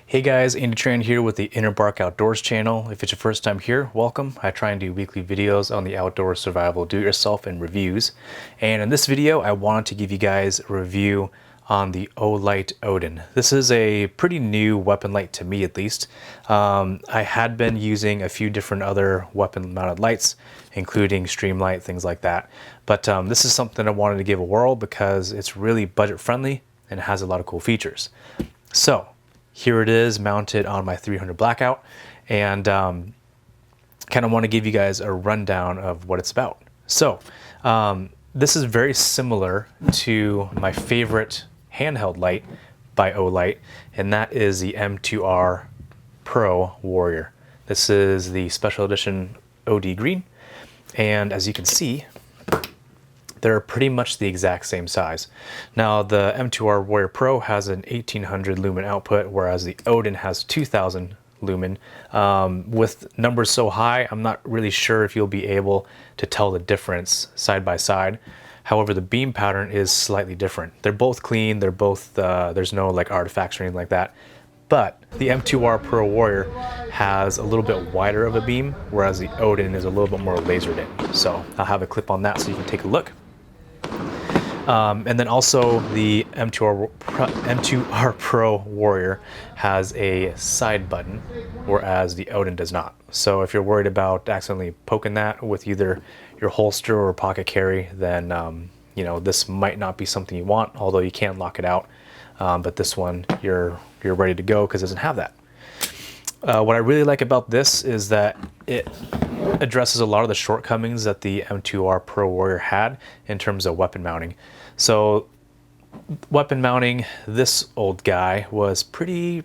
Hey guys, Andy Tran here with the Inner Bark Outdoors channel. If it's your first time here, welcome. I try and do weekly videos on the outdoor survival do-it-yourself and reviews. And in this video, I wanted to give you guys a review on the Olight Odin. This is a pretty new weapon light to me, at least. I had been using a few different other weapon mounted lights, including Streamlight, things like that. But this is something I wanted to give a whirl because it's really budget friendly and it has a lot of cool features. So here it is mounted on my 300 blackout, and kind of want to give you guys a rundown of what it's about. So this is very similar to my favorite handheld light by Olight, and that is the M2R Pro Warrior. This is the special edition OD green, and as you can see, they're pretty much the exact same size. Now the M2R Warrior Pro has an 1800 lumen output, whereas the Odin has 2000 lumen. With numbers so high, I'm not really sure if you'll be able to tell the difference side by side. However, the beam pattern is slightly different. They're both clean, they're both, there's no like artifacts or anything like that. But the M2R Pro Warrior has a little bit wider of a beam, whereas the Odin is a little bit more lasered in. So I'll have a clip on that so you can take a look. And then also the M2R Pro Warrior has a side button, whereas the Odin does not. So if you're worried about accidentally poking that with either your holster or pocket carry, then you know, this might not be something you want, although you can lock it out. But this one, you're ready to go because it doesn't have that. What I really like about this is that it addresses a lot of the shortcomings that the M2R Pro Warrior had in terms of weapon mounting. So weapon mounting this old guy was pretty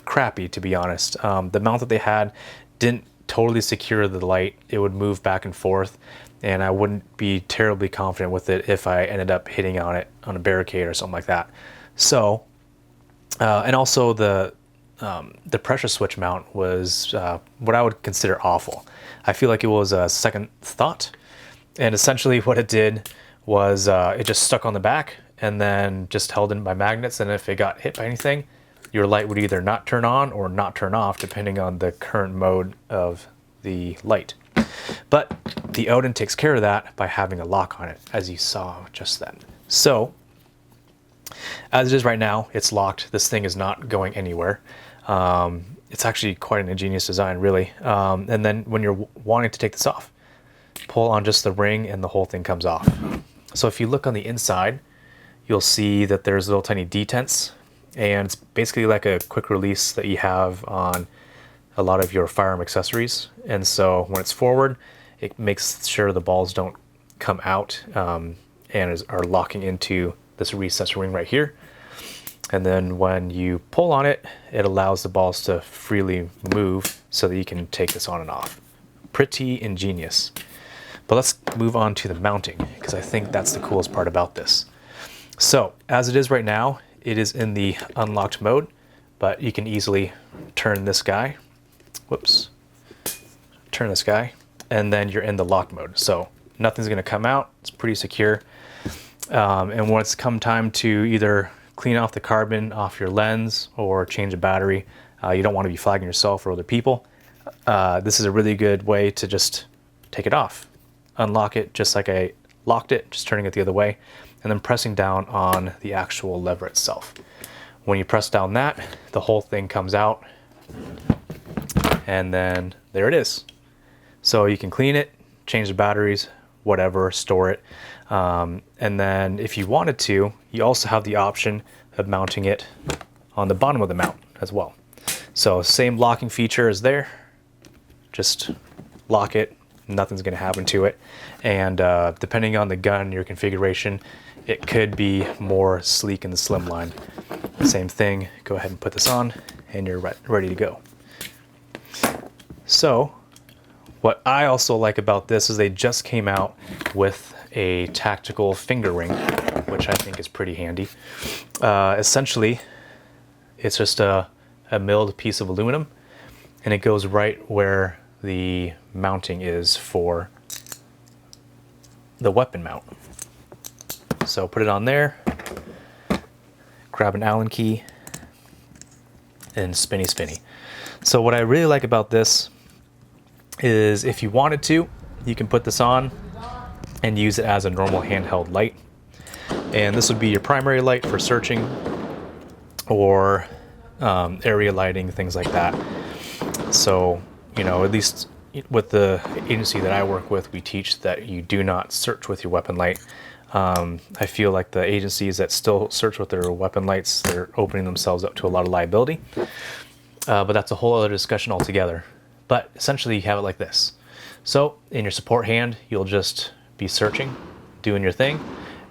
crappy, to be honest. The mount that they had didn't totally secure the light. It would move back and forth, and I wouldn't be terribly confident with it if I ended up hitting on it on a barricade or something like that. So and also the pressure switch mount was what I would consider awful. I feel like it was a second thought, and essentially what it did was it just stuck on the back and then just held in by magnets, and if it got hit by anything, your light would either not turn on or not turn off depending on the current mode of the light. But the Odin takes care of that by having a lock on it, as you saw just then. So as it is right now, it's locked. This thing is not going anywhere. It's actually quite an ingenious design, really. And then when you're wanting to take this off, pull on just the ring and the whole thing comes off. So if you look on the inside, you'll see that there's little tiny detents, and it's basically like a quick release that you have on a lot of your firearm accessories. And so when it's forward, it makes sure the balls don't come out and are locking into this recessed ring right here. And then when you pull on it, it allows the balls to freely move so that you can take this on and off. Pretty ingenious. But let's move on to the mounting, because I think that's the coolest part about this. So as it is right now, it is in the unlocked mode, but you can easily turn this guy. Whoops. Turn this guy, and then you're in the locked mode. So nothing's going to come out. It's pretty secure. And when it's come time to either clean off the carbon off your lens or change a battery, you don't want to be flagging yourself or other people. This is a really good way to just take it off. Unlock it just like I locked it, just turning it the other way, and then pressing down on the actual lever itself. When you press down that, the whole thing comes out, and then there it is. So you can clean it, change the batteries, whatever, store it. And then if you wanted to, you also have the option of mounting it on the bottom of the mount as well. So same locking feature is there. Just lock it, nothing's going to happen to it. And depending on the gun, your configuration, it could be more sleek in the slim line. Same thing, go ahead and put this on and you're ready to go. So what I also like about this is they just came out with a tactical finger ring, which I think is pretty handy. Essentially, it's just a milled piece of aluminum, and it goes right where the mounting is for the weapon mount. So put it on there, grab an Allen key, and spinny. So what I really like about this is if you wanted to, you can put this on and use it as a normal handheld light. And this would be your primary light for searching or area lighting, things like that. So, you know, at least with the agency that I work with, we teach that you do not search with your weapon light. I feel like the agencies that still search with their weapon lights, they're opening themselves up to a lot of liability. But that's a whole other discussion altogether. But essentially you have it like this. So in your support hand, you'll just be searching, doing your thing,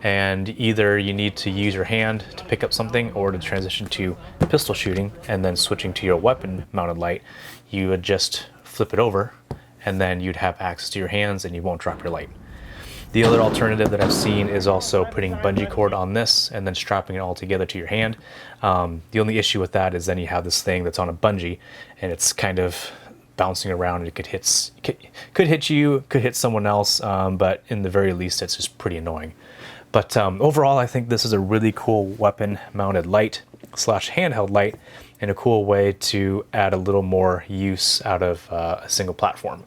and either you need to use your hand to pick up something or to transition to pistol shooting, and then switching to your weapon mounted light, you would just flip it over and then you'd have access to your hands and you won't drop your light. The other alternative that I've seen is also putting bungee cord on this and then strapping it all together to your hand. The only issue with that is then you have this thing that's on a bungee and it's kind of bouncing around, and it could hit you, could hit someone else, but in the very least it's just pretty annoying. But overall, I think this is a really cool weapon mounted light / handheld light, and a cool way to add a little more use out of a single platform.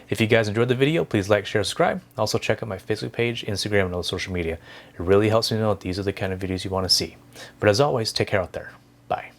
If you guys enjoyed the video, please like, share, subscribe. Also check out my Facebook page, Instagram, and other social media. It really helps me know that these are the kind of videos you want to see. But as always, take care out there. Bye.